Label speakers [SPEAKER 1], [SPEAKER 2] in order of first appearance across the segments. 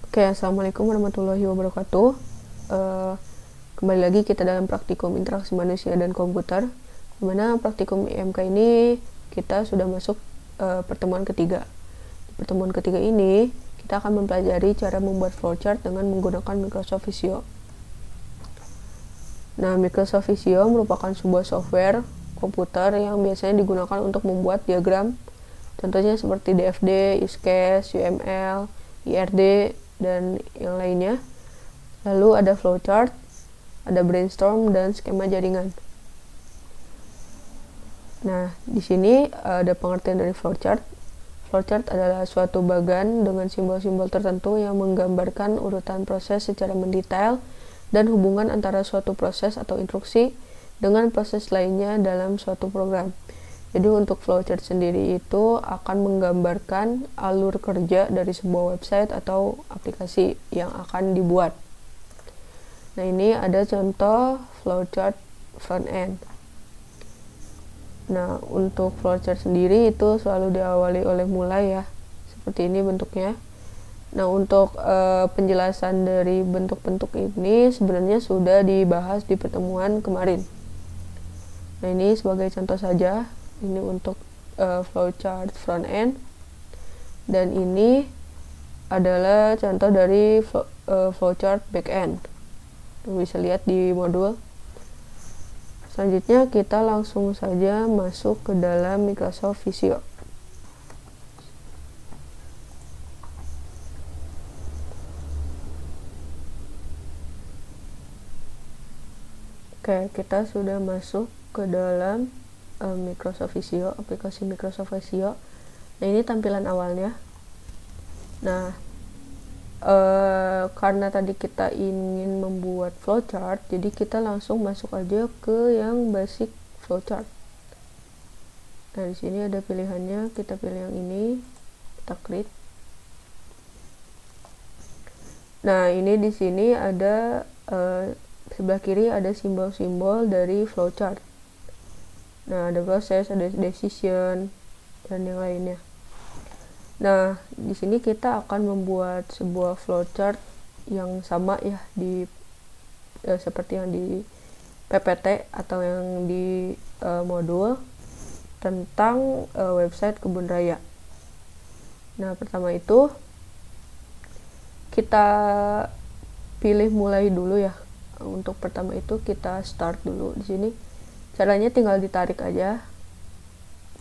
[SPEAKER 1] Oke, assalamualaikum warahmatullahi wabarakatuh. Kembali lagi kita dalam praktikum interaksi manusia dan komputer. Dimana praktikum IMK ini kita sudah masuk pertemuan ketiga. Di pertemuan ketiga ini kita akan mempelajari cara membuat flowchart dengan menggunakan Microsoft Visio. Nah, Microsoft Visio merupakan sebuah software komputer yang biasanya digunakan untuk membuat diagram. Contohnya seperti DFD, use case, UML, IRD, dan yang lainnya. Lalu ada flowchart, ada brainstorm, dan skema jaringan. Nah, di sini ada pengertian dari flowchart. Flowchart adalah suatu bagan dengan simbol-simbol tertentu yang menggambarkan urutan proses secara mendetail dan hubungan antara suatu proses atau instruksi dengan proses lainnya dalam suatu program. Jadi untuk flowchart sendiri itu akan menggambarkan alur kerja dari sebuah website atau aplikasi yang akan dibuat. Nah, ini ada contoh flowchart front end. Nah, untuk flowchart sendiri itu selalu diawali oleh mulai ya. Seperti ini bentuknya. Nah, untuk penjelasan dari bentuk-bentuk ini sebenarnya sudah dibahas di pertemuan kemarin. Nah, ini sebagai contoh saja. Ini untuk flowchart front end, dan ini adalah contoh dari flowchart back end. Bisa lihat di modul. Selanjutnya kita langsung saja masuk ke dalam Microsoft Visio. Oke, kita sudah masuk ke dalam Microsoft Visio, aplikasi Microsoft Visio. Nah, ini tampilan awalnya. Nah, karena tadi kita ingin membuat flowchart, jadi kita langsung masuk aja ke yang basic flowchart. Nah, di sini ada pilihannya, kita pilih yang ini, kita klik. Nah, ini di sini ada sebelah kiri ada simbol-simbol dari flowchart. Nah, ada proses, ada decision, dan yang lainnya. Nah, di sini kita akan membuat sebuah flowchart yang sama ya di seperti yang di PPT atau yang di modul tentang website Kebun Raya. Nah, pertama itu kita pilih mulai dulu ya. Untuk pertama itu kita start dulu di sini. Caranya tinggal ditarik aja.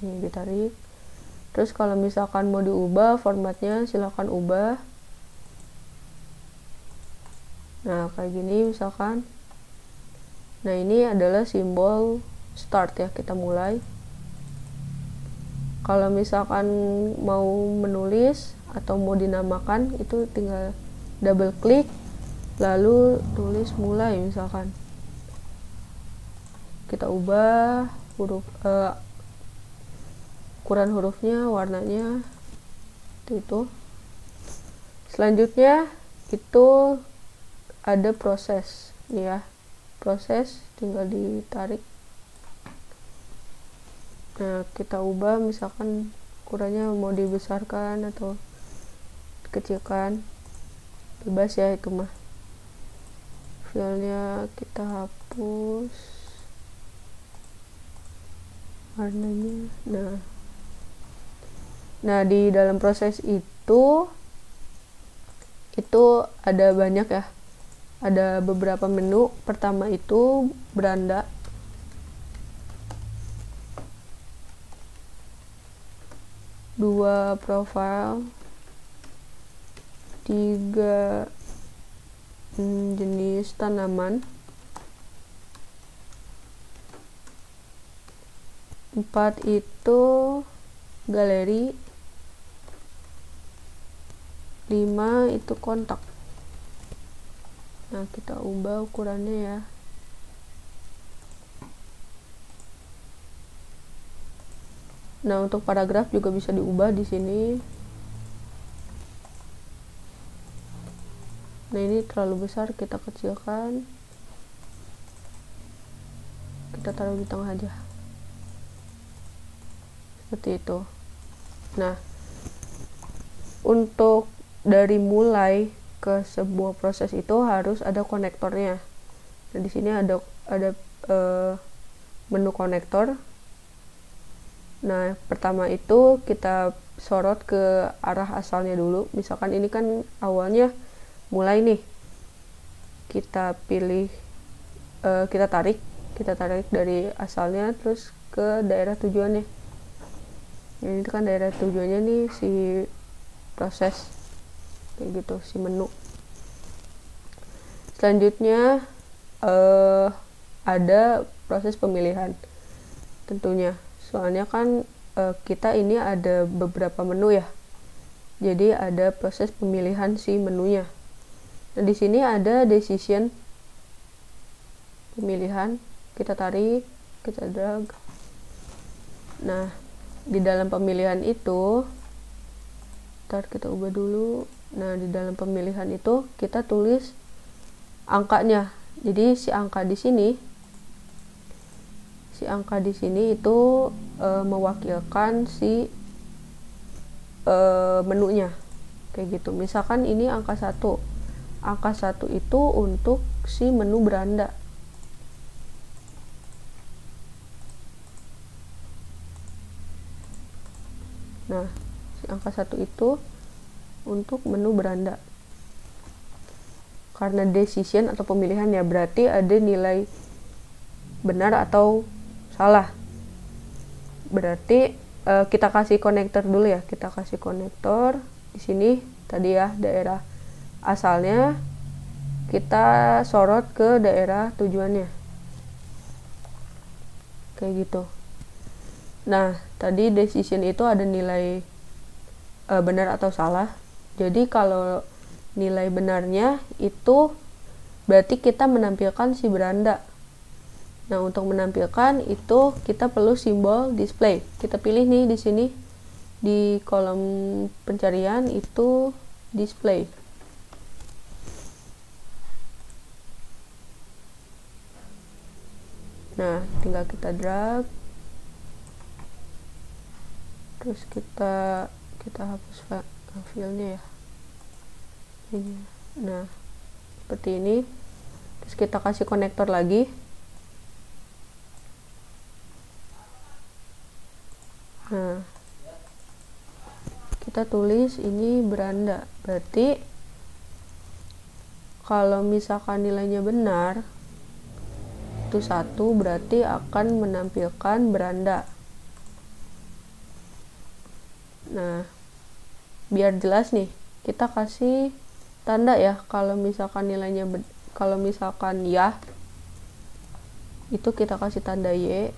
[SPEAKER 1] Ini ditarik. Terus kalau misalkan mau diubah formatnya silahkan ubah. Nah, kayak gini misalkan. Nah, ini adalah simbol start ya, kita mulai. Kalau misalkan mau menulis atau mau dinamakan, itu tinggal double klik lalu tulis mulai misalkan. Kita ubah huruf ukuran hurufnya, warnanya itu. Selanjutnya itu ada proses ya. Proses tinggal ditarik. Nah, kita ubah misalkan ukurannya mau dibesarkan atau dikecilkan, bebas ya itu mah. Filenya kita hapus, warnanya. Nah, di dalam proses itu ada banyak ya, ada beberapa menu. Pertama itu beranda, dua profile, tiga jenis tanaman, 4 itu galeri, 5 itu kontak. Nah, kita ubah ukurannya ya. Nah, untuk paragraf juga bisa diubah di sini. Nah, ini terlalu besar, kita kecilkan. Kita taruh di tengah aja. Seperti itu. Nah, untuk dari mulai ke sebuah proses itu harus ada konektornya. Nah, di sini ada menu konektor. Nah, pertama itu kita sorot ke arah asalnya dulu. Misalkan ini kan awalnya mulai nih. Kita pilih, kita tarik dari asalnya terus ke daerah tujuannya. Ini kan daerah tujuannya nih si proses kayak gitu, si menu. Selanjutnya ada proses pemilihan tentunya, soalnya kan kita ini ada beberapa menu ya, jadi ada proses pemilihan si menunya. Nah, di sini ada decision, pemilihan, kita tarik, kita drag. Nah, di dalam pemilihan itu, ntar kita ubah dulu. Nah, di dalam pemilihan itu kita tulis angkanya. Jadi si angka di sini itu mewakilkan si menunya kayak gitu. Misalkan ini angka 1 itu untuk si menu beranda. Nah, si angka 1 itu untuk menu beranda. Karena decision atau pemilihan ya, berarti ada nilai benar atau salah. Berarti kita kasih konektor dulu ya. Kita kasih konektor di sini tadi ya, daerah asalnya kita sorot ke daerah tujuannya. Kayak gitu. Nah, tadi decision itu ada nilai benar atau salah. Jadi kalau nilai benarnya itu berarti kita menampilkan si beranda. Nah, untuk menampilkan itu kita perlu simbol display. Kita pilih nih di sini di kolom pencarian itu display. Nah, tinggal kita drag. Terus kita hapus filenya ya. Ini. Nah, seperti ini. Terus kita kasih konektor lagi. Nah, kita tulis ini beranda. Berarti kalau misalkan nilainya benar itu 1, berarti akan menampilkan beranda. Nah, biar jelas nih, kita kasih tanda ya. Kalau misalkan nilainya kalau misalkan ya, itu kita kasih tanda Y.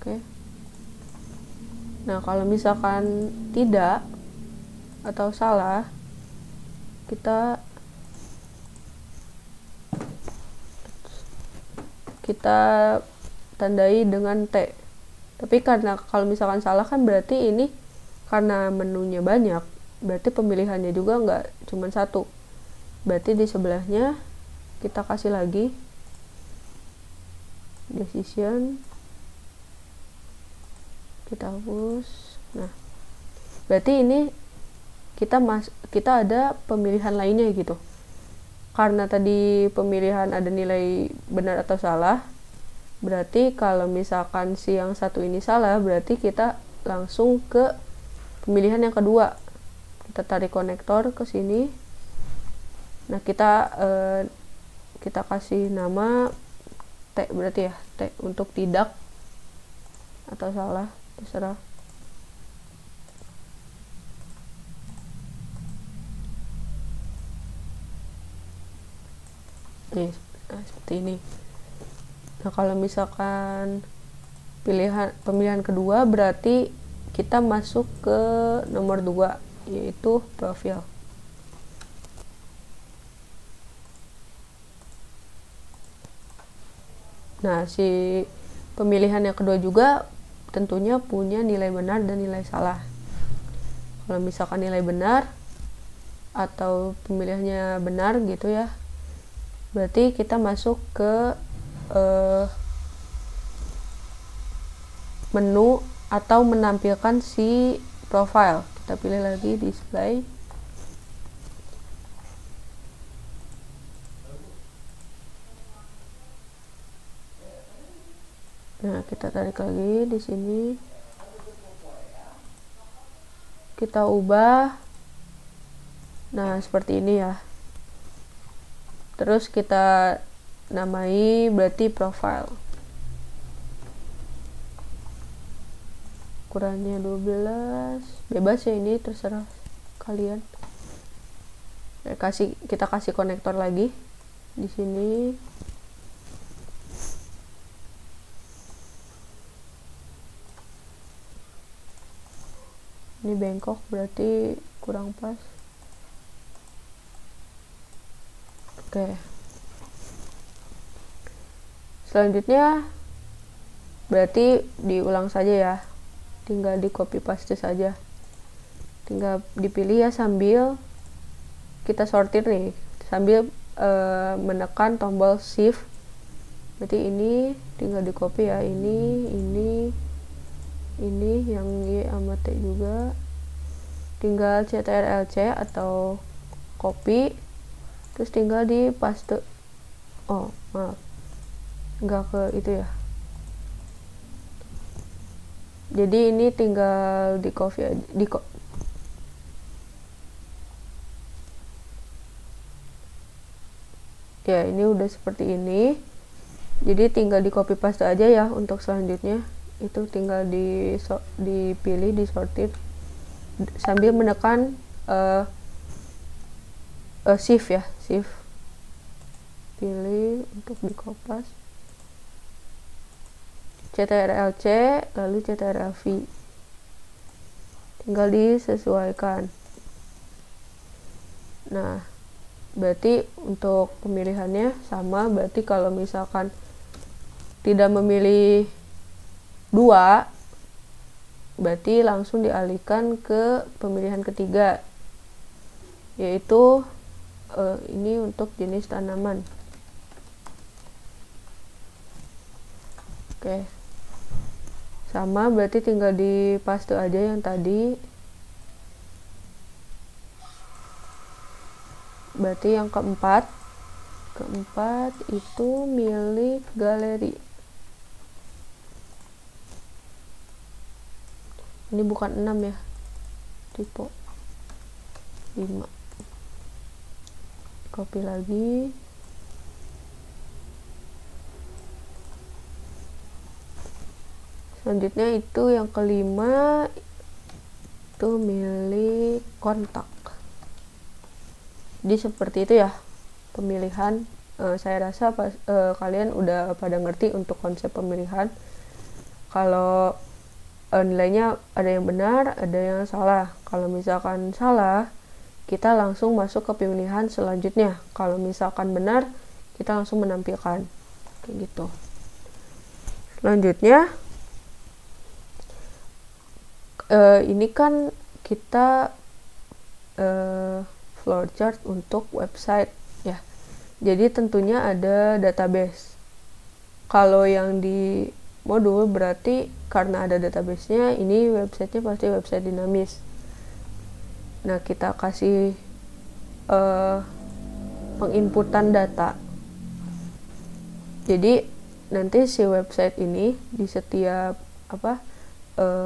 [SPEAKER 1] Oke. Nah, kalau misalkan tidak atau salah, kita tandai dengan T. Tapi karena kalau misalkan salah kan berarti ini karena menunya banyak, berarti pemilihannya juga nggak cuma 1. Berarti di sebelahnya kita kasih lagi decision, kita hapus. Nah, berarti ini kita ada pemilihan lainnya gitu. Karena tadi pemilihan ada nilai benar atau salah, berarti kalau misalkan si yang 1 ini salah, berarti kita langsung ke pemilihan yang kedua. Kita tarik konektor ke sini. Nah, kita kasih nama T, berarti ya, T untuk tidak atau salah, terserah. Nih, seperti ini. Nah, kalau misalkan pemilihan kedua, berarti kita masuk ke nomor 2, yaitu profil. Nah, si pemilihan yang kedua juga tentunya punya nilai benar dan nilai salah. Kalau misalkan nilai benar atau pemilihannya benar gitu ya, berarti kita masuk ke menu atau menampilkan si profile, kita pilih lagi display. Nah, kita tarik lagi di sini. Kita ubah. Nah, seperti ini ya. Terus kita namai berarti profile. Ukurannya 12. Bebas ya, ini terserah kalian. Kita kasih konektor lagi di sini. Ini bengkok berarti kurang pas. Oke. Selanjutnya berarti diulang saja ya. Tinggal di copy paste saja. Tinggal dipilih ya sambil kita sortir nih. Sambil menekan tombol shift. Berarti ini tinggal di copy ya. Ini yang Y sama T juga, tinggal CTRL-C atau copy, terus tinggal di paste. Oh maaf, nggak ke itu ya. Jadi ini tinggal di copy aja, ya ini udah seperti ini. Jadi tinggal di copy paste aja ya. Untuk selanjutnya itu tinggal dipilih, disortir sambil menekan shift ya, shift, pilih untuk dikopas, CTRL-C lalu CTRL-V, tinggal disesuaikan. Nah, berarti untuk pemilihannya sama. Berarti kalau misalkan tidak memilih 2, berarti langsung dialihkan ke pemilihan ketiga, yaitu ini untuk jenis tanaman. Oke, sama, berarti tinggal di paste aja yang tadi. Berarti yang keempat itu milik galeri. Ini bukan 6 ya, tipe 5. Copy lagi. Selanjutnya itu yang kelima, itu milik kontak. Jadi seperti itu ya pemilihan. Saya rasa kalian udah pada ngerti untuk konsep pemilihan. Kalau nilainya ada yang benar, ada yang salah. Kalau misalkan salah, kita langsung masuk ke pemilihan selanjutnya. Kalau misalkan benar, kita langsung menampilkan kayak gitu. Selanjutnya ini kan kita flowchart untuk website ya. Jadi tentunya ada database. Kalau yang di modul berarti karena ada database-nya, ini websitenya pasti website dinamis. Nah, kita kasih penginputan data. Jadi nanti si website ini di setiap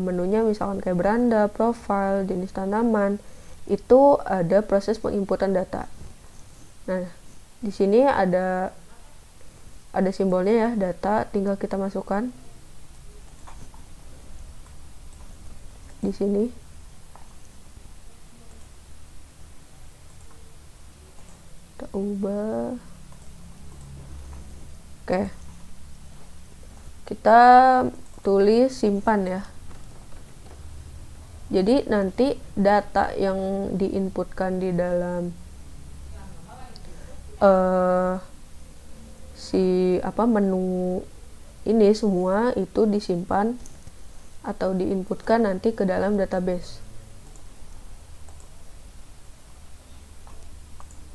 [SPEAKER 1] menunya, misalkan kayak beranda, profile, jenis tanaman, itu ada proses penginputan data. Nah, di sini ada simbolnya ya, data, tinggal kita masukkan di sini. Kita ubah. Oke. Kita tulis simpan ya. Jadi nanti data yang diinputkan di dalam menu ini semua itu disimpan atau diinputkan nanti ke dalam database.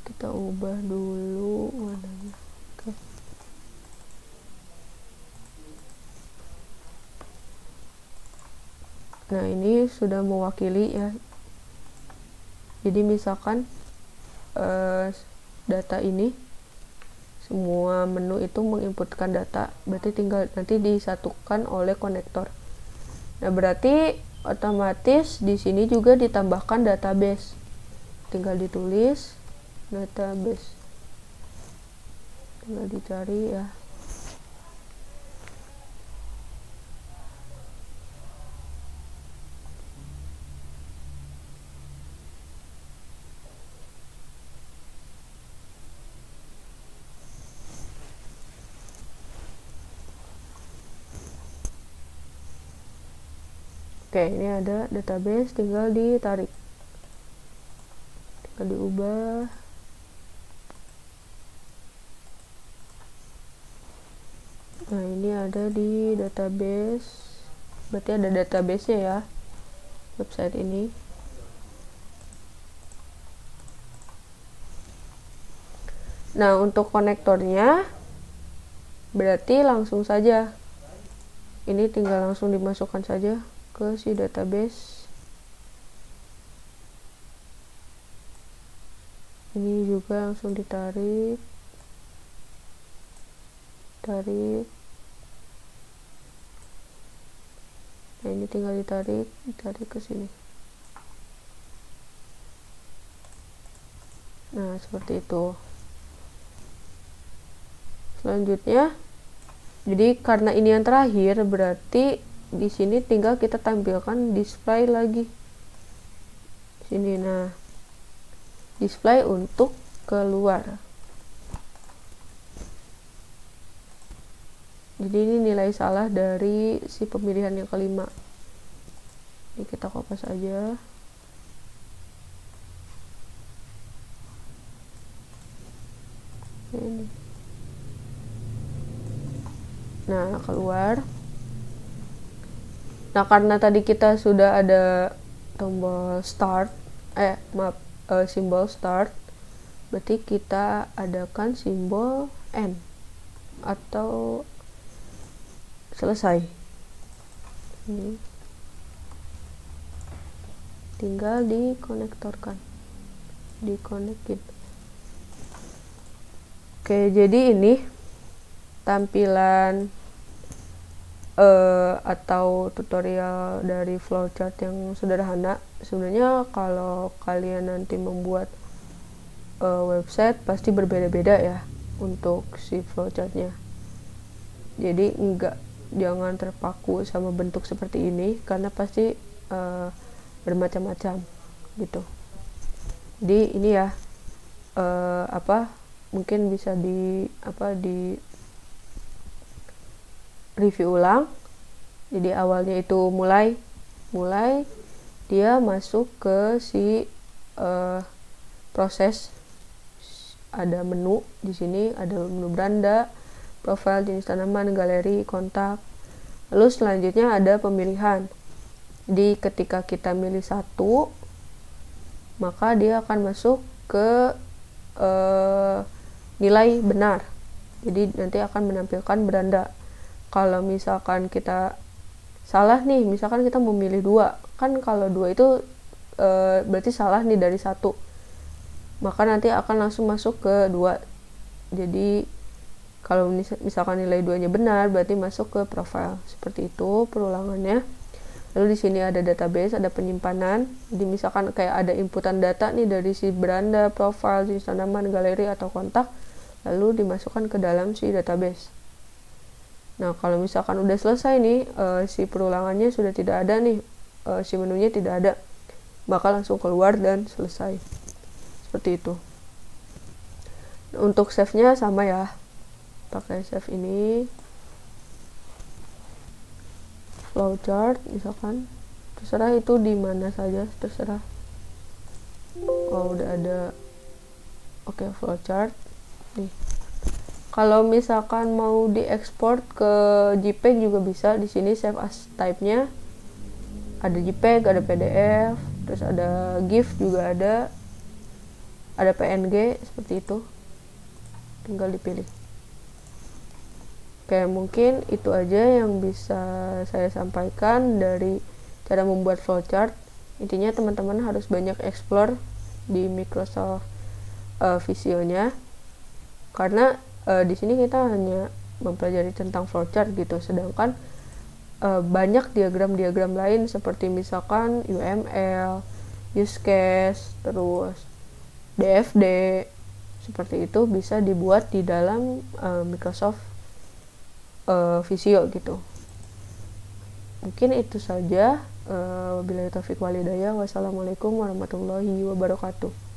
[SPEAKER 1] Kita ubah dulu warnanya. Oke. Nah, ini sudah mewakili ya. Jadi misalkan data ini, semua menu itu menginputkan data, berarti tinggal nanti disatukan oleh konektor. Nah, berarti otomatis di sini juga ditambahkan database. Tinggal ditulis database, tinggal dicari ya. Oke, ini ada database, tinggal ditarik, tinggal diubah. Nah, ini ada di database, berarti ada database-nya ya, website ini. Nah, untuk konektornya berarti langsung saja, ini tinggal langsung dimasukkan saja ke si database. Ini juga langsung ditarik, nah ini tinggal ditarik ke sini. Nah, seperti itu. Selanjutnya, jadi karena ini yang terakhir, berarti di sini tinggal kita tampilkan display lagi sini. Nah, display untuk keluar. Jadi ini nilai salah dari si pemilihan yang kelima. Ini kita kopas aja. Ini. Nah, keluar. Nah, karena tadi kita sudah ada tombol start, simbol start, berarti kita adakan simbol end atau selesai. Ini tinggal dikonektorkan, dikonekin. Oke, jadi ini tampilan atau tutorial dari flowchart yang sederhana. Sebenarnya kalau kalian nanti membuat website pasti berbeda-beda ya untuk si flowchartnya. Jadi jangan terpaku sama bentuk seperti ini karena pasti bermacam-macam gitu. Jadi ini ya mungkin bisa di review ulang. Jadi awalnya itu mulai dia masuk ke si proses, ada menu di sini, ada menu beranda, profil, jenis tanaman, galeri, kontak. Lalu selanjutnya ada pemilihan. Jadi ketika kita milih satu, maka dia akan masuk ke nilai benar. Jadi nanti akan menampilkan beranda. Kalau misalkan kita salah nih, misalkan kita memilih 2, kan kalau 2 itu berarti salah nih dari 1, maka nanti akan langsung masuk ke 2. Jadi kalau misalkan nilai 2-nya benar, berarti masuk ke profile. Seperti itu perulangannya. Lalu di sini ada database, ada penyimpanan. Jadi misalkan kayak ada inputan data nih dari si beranda, profile, jenis tanaman, galeri atau kontak, lalu dimasukkan ke dalam si database. Nah, kalau misalkan udah selesai nih, si perulangannya sudah tidak ada nih, si menunya tidak ada, maka langsung keluar dan selesai. Seperti itu. Nah, untuk save-nya sama ya, pakai save ini, flowchart misalkan, terserah itu di mana saja, terserah. Oh, udah ada. Oke, flowchart nih. Kalau misalkan mau diekspor ke JPEG juga bisa. Di sini save as type-nya ada JPEG, ada PDF, terus ada GIF juga ada PNG, seperti itu. Tinggal dipilih. Oke, mungkin itu aja yang bisa saya sampaikan dari cara membuat flowchart. Intinya teman-teman harus banyak explore di Microsoft Visio-nya, karena di sini kita hanya mempelajari tentang flowchart gitu, sedangkan banyak diagram-diagram lain seperti misalkan UML, use case, terus DFD, seperti itu bisa dibuat di dalam Microsoft Visio gitu. Mungkin itu saja. Wabillahi taufiq walhidayah. Wassalamualaikum warahmatullahi wabarakatuh.